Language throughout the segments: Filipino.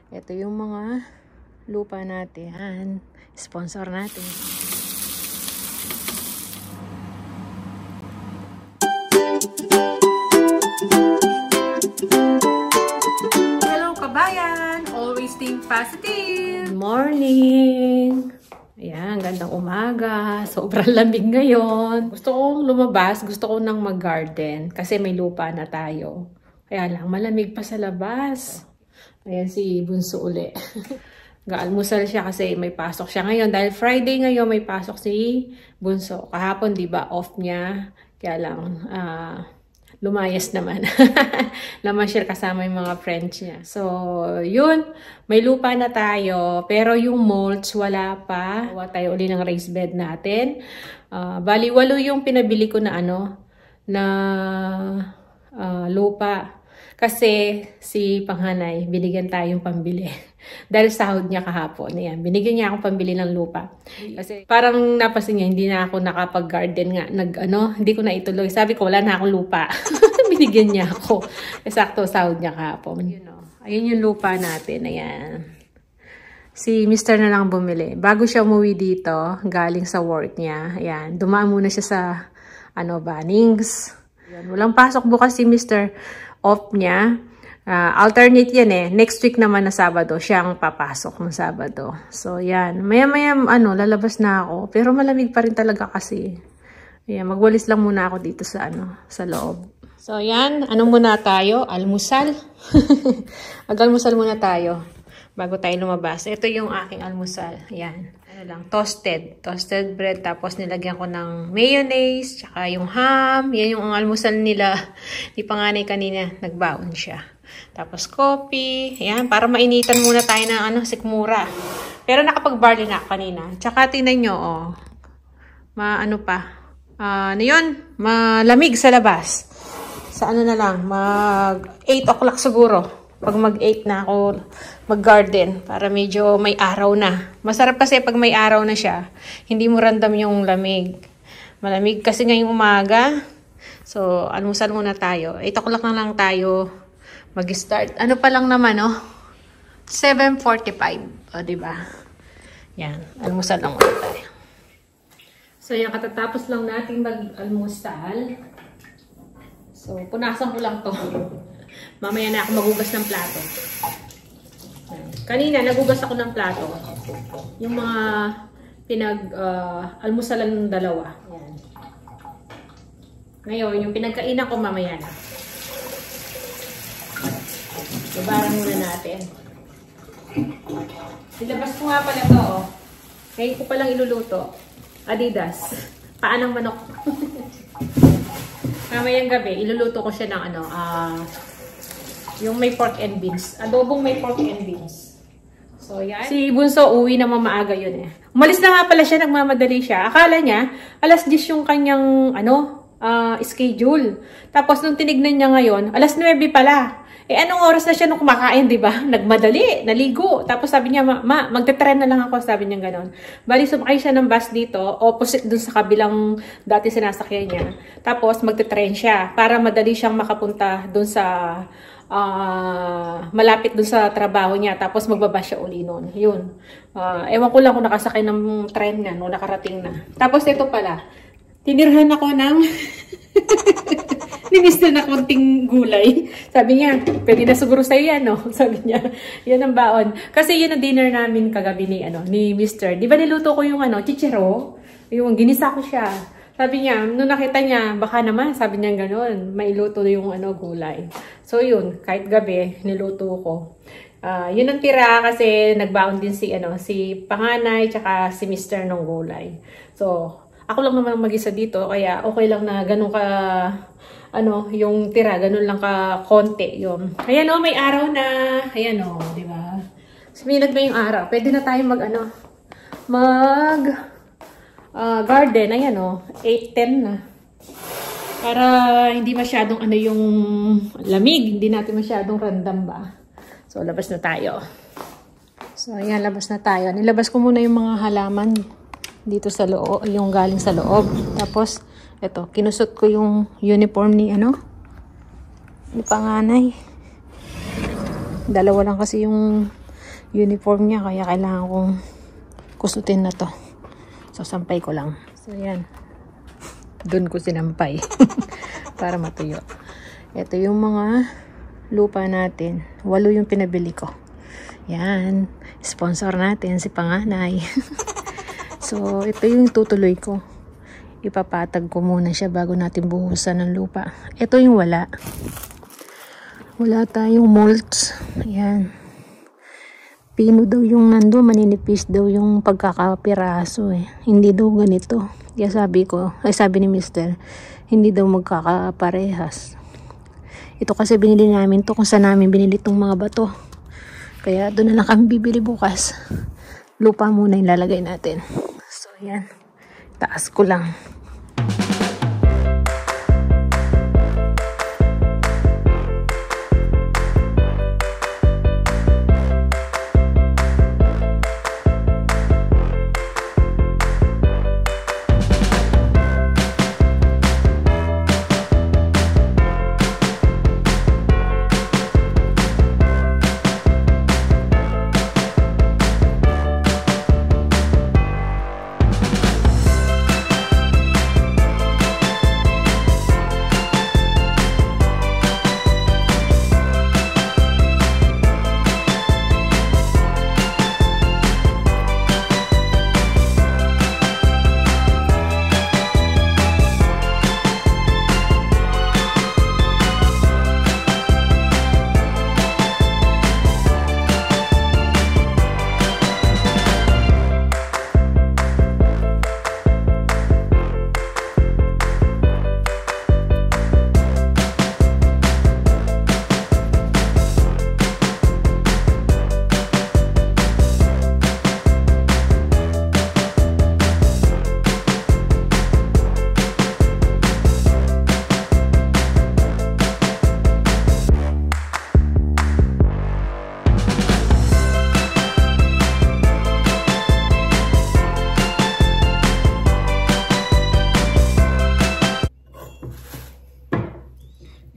Ito yung mga lupa natin. Sponsor natin. Hello kabayan! Always think positive! Good morning! Ayan, gandang umaga. Sobrang lamig ngayon. Gusto kong lumabas. Gusto ko nang mag-garden. Kasi may lupa na tayo. Kaya lang, malamig pa sa labas. Ayan si Bunso uli. Gaalmusal siya kasi may pasok siya ngayon. Dahil Friday ngayon may pasok si Bunso. Kahapon, di ba, off niya. Kaya lang, lumayas naman. Namasyal kasama yung mga friends niya. So, yun. May lupa na tayo. Pero yung mulch, wala pa. Gawa tayo uli ng raised bed natin. Bali, 8 yung pinabili ko na lupa. Kasi si Panghanay, binigyan tayong pambili. Dahil sahod niya kahapon. Ayan, binigyan niya akong pambili ng lupa. Kasi parang napasin niya, hindi na ako nakapag-garden nga. Hindi ko na ituloy. Sabi ko, wala na akong lupa. Binigyan niya ako. Eksakto, sahod niya kahapon. Ayun yung lupa natin. Ayan. Si Mr. na lang bumili. Bago siya umuwi dito, galing sa work niya. Ayan, dumaan muna siya sa Bunnings. Ayan, walang pasok bukas si Mr. Off niya. Alternate yan eh. Next week naman na Sabado, siyang papasok ng Sabado. So, yan. Maya-maya, lalabas na ako. Pero malamig pa rin talaga kasi. Ayan, magwalis lang muna ako dito sa, sa loob. So, yan. Ano muna tayo? Almusal. Mag-almusal muna tayo bago tayo lumabas. Ito yung aking almusal. Ayan. Toasted bread, tapos nilagyan ko ng mayonnaise, tsaka yung ham. Yan yung almusal nila. Di Panganay kanina, nagbaon siya. Tapos coffee. Ayan, para mainitan muna tayo ng sikmura. Pero nakapag-barley na kanina. Tsaka tingnan nyo, malamig sa labas. Sa na lang, mag 8 o'clock siguro. Pag mag-8 na ako mag-garden para medyo may araw na. Masarap kasi pag may araw na siya, hindi mo ramdam yung lamig. Malamig kasi ngayong umaga. So, almusal muna tayo. 8 o'clock na lang tayo mag-start. Ano pa lang naman, 7:45. O, diba? Yan. Almusal lang muna tayo. So, yan. Katatapos lang natin mag-almusal. So, punasan ko lang to. Mamaya na ako magugas ng plato. Kanina, nagugas ako ng plato. Yung mga almusalan ng dalawa. Ayan. Ngayon, yung pinagkainan ko mamaya na. Ibaran muna natin. Silabas ko nga pala to, Ngayon ko palang iluluto. Adidas. Paan ng manok. Mamayang gabi, iluluto ko siya ng yung may pork and beans. Adobong may pork and beans. So, yan. Si Bunso, uwi na maaga yun eh. Umalis na nga pala siya, nagmamadali siya. Akala niya, 10:00 yung kanyang, schedule. Tapos, nung tinignan niya ngayon, 9:00 pala. Anong oras na siya nung kumakain, di ba? Nagmadali, naligo. Tapos, sabi niya, magte-tren na lang ako, sabi niya ganon. Bali, sumakay siya ng bus dito, opposite dun sa kabilang dati sinasakyan niya. Tapos, magte-tren siya para madali siyang makapunta dun sa malapit dun sa trabaho niya, tapos magbaba siya uli nun. Yun. Ewan ko lang kung nakasakay ng tren nga, no, nakarating na. Tapos ito pala, tinirhan ako ng nimis na konting gulay. Sabi niya, pwede na siguro sa'yo yan, no? Sabi niya, yan ang baon. Kasi yun ang dinner namin kagabi ni Mr. Di ba niluto ko yung chichero? Yung ginisa ko siya. Sabi niya, nung nakita niya, baka naman, sabi niya gano'n, mailuto yung gulay. So yun, kahit gabi, niluto ko. Yun ang tira kasi nagbaon din si Panganay, tsaka si Mr. ng gulay. So, ako lang naman mag-isa dito, kaya okay lang na gano'n ka, yung tira, gano'n lang ka konti yun. Ayan may araw na, ayan di ba? Suminag na yung araw, pwede na tayo garden, ayan 8:10 na. Para hindi masyadong yung lamig, hindi natin masyadong random ba. So, labas na tayo. So, ayan, labas na tayo. Nilabas ko muna yung mga halaman dito sa loob, yung galing sa loob. Tapos, eto, kinusot ko yung uniform ni Panganay. Dalawa lang kasi yung uniform niya, kaya kailangan kong kusutin na to. So, sampay ko lang. So, yan. Doon ko sinampay. Para matuyo. Ito yung mga lupa natin. 8 yung pinabili ko. Yan. Sponsor natin si Panganay. So, ito yung tutuloy ko. Ipapatag ko muna siya bago natin buhusan ng lupa. Ito yung wala. Wala tayong mulch. Ayan. Pino daw yung nando, maninipis daw yung pagkakapiraso eh. Hindi daw ganito. Kaya sabi ni Mr., hindi daw magkakaparehas. Ito kasi binili namin to kung saan namin binili itong mga bato. Kaya doon na lang kami bibili bukas. Lupa muna yung lalagay natin. So yan. Taas ko lang.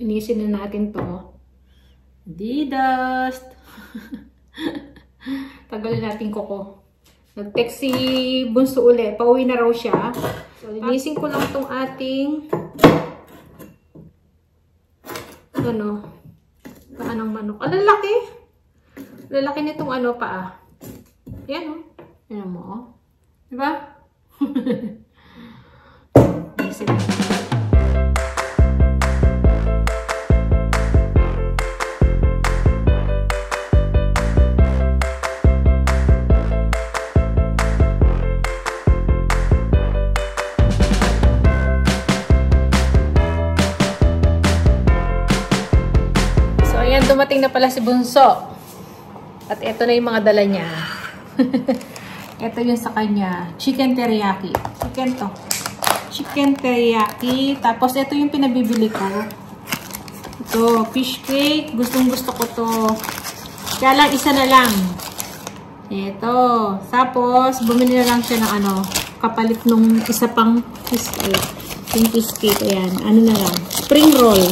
Inisin na natin to. Didust. Tagalin natin kuko. Nag-text si Bunso uli. Pauwi na raw siya. So, linisin ko lang tong ating paa ng manok. Ang lalaki. Lalaki nitong paa. Yan Yan mo Diba? Linisin na. Dumating na pala si Bunso. At ito na yung mga dala niya. Ito yung sa kanya. Chicken teriyaki. Chicken teriyaki. Tapos ito yung pinabibili ko. Ito, fish cake. Gustong gusto ko to. Kaya lang, isa na lang. Ito. Tapos, bumili na lang siya ng kapalit nung isa pang fish cake. Yung fish cake. Ayan. Ano na lang. Spring roll.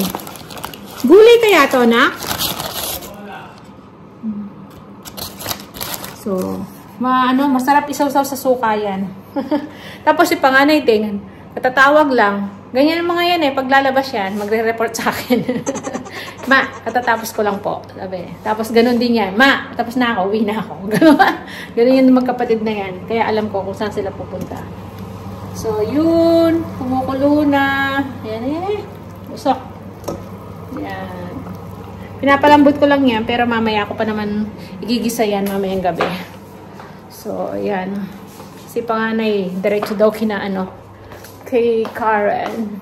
Gulay kaya to, nak? So, masarap isaw-saw sa suka yan. Tapos si Panganay din, katatawag lang. Ganyan ang mga yan paglalabas yan, magre-report sa akin. Ma, katatapos ko lang po. Sabi. Tapos ganun din yan. Ma, tapos na ako, uwi na ako. Ganun yan magkapatid na yan. Kaya alam ko kung saan sila pupunta. So, yun. Kumukulo na. Ayan Usok. Yan. Pinapalambot ko lang yan, pero mamaya ko pa naman igigisa yan mamayang gabi. So, ayan. Si Panganay, diretso daw kay Karen.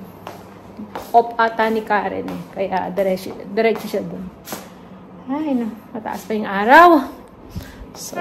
Off ata ni Karen Kaya, diretso siya dun. Ay, mataas pa yung araw. So,